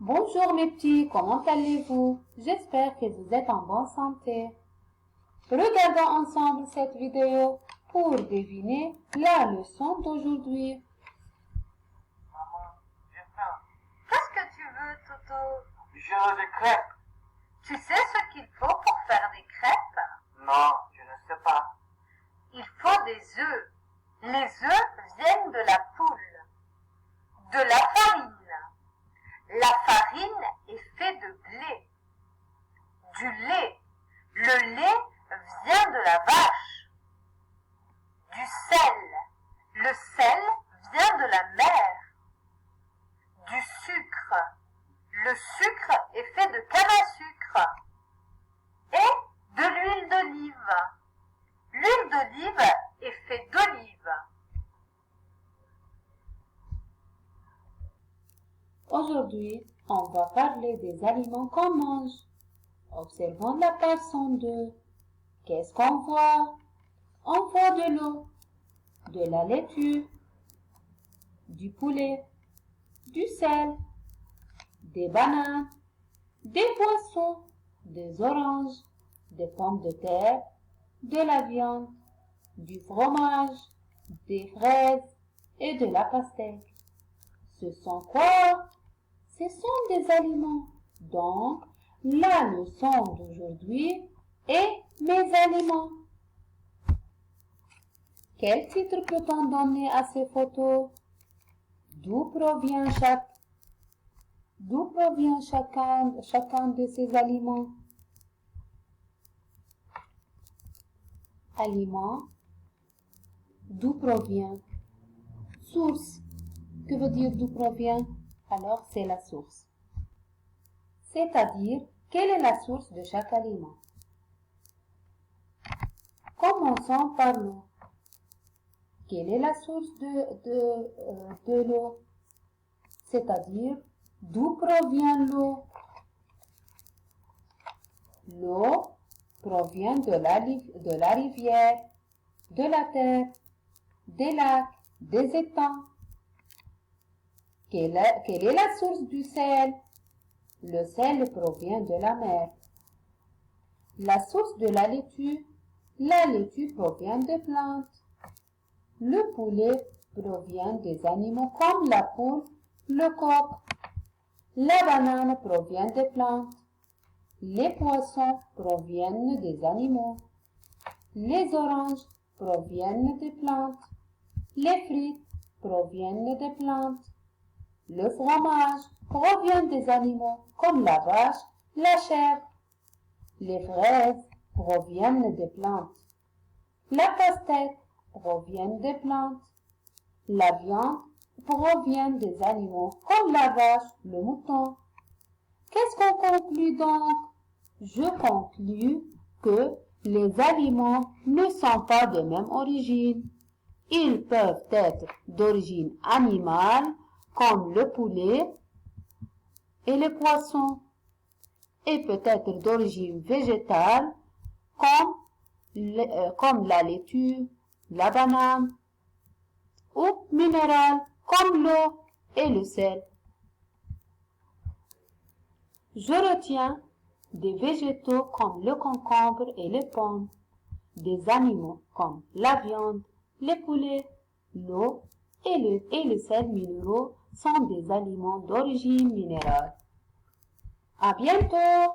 Bonjour mes petits, comment allez-vous? J'espère que vous êtes en bonne santé. Regardons ensemble cette vidéo pour deviner la leçon d'aujourd'hui. Maman, j'ai faim. Qu'est-ce que tu veux, Toto? Je veux des crêpes. Tu sais ce qu'il faut pour faire des crêpes? Non, je ne sais pas. Il faut des œufs. Les œufs viennent de la poule. De la farine. La farine est faite de blé. Du lait. Le lait vient de la vache. Du sel. Le sel vient de la mer. Du sucre. Le sucre est fait de canne à sucre. Et de l'huile d'olive. L'huile d'olive est faite d'olive. Aujourd'hui, on va parler des aliments qu'on mange. Observons la page 102. Qu'est-ce qu'on voit? On voit de l'eau, de la laitue, du poulet, du sel, des bananes, des poissons, des oranges, des pommes de terre, de la viande, du fromage, des fraises et de la pastèque. Ce sont quoi? Ce sont des aliments. Donc, la leçon d'aujourd'hui est mes aliments. Quel titre peut-on donner à ces photos? D'où provient chacun de ces aliments? Aliments. D'où provient? Source. Que veut dire d'où provient? Alors, c'est la source. C'est-à-dire, quelle est la source de chaque aliment? Commençons par l'eau. Quelle est la source de l'eau? C'est-à-dire, d'où provient l'eau? L'eau provient de la rivière, de la terre, des lacs, des étangs. Quelle est la source du sel? Le sel provient de la mer. La source de la laitue provient des plantes. Le poulet provient des animaux comme la poule, le coq. La banane provient des plantes. Les poissons proviennent des animaux. Les oranges proviennent des plantes. Les frites proviennent des plantes. Le fromage provient des animaux comme la vache, la chèvre. Les fraises proviennent des plantes. La pastèque provient des plantes. La viande provient des animaux comme la vache, le mouton. Qu'est-ce qu'on conclut donc? Je conclus que les aliments ne sont pas de même origine. Ils peuvent être d'origine animale, comme le poulet et les poissons, et peut-être d'origine végétale, comme la laitue, la banane, ou minérale, comme l'eau et le sel. Je retiens des végétaux comme le concombre et les pommes, des animaux comme la viande, les poulets, l'eau et le sel minéraux sont des aliments d'origine minérale. À bientôt!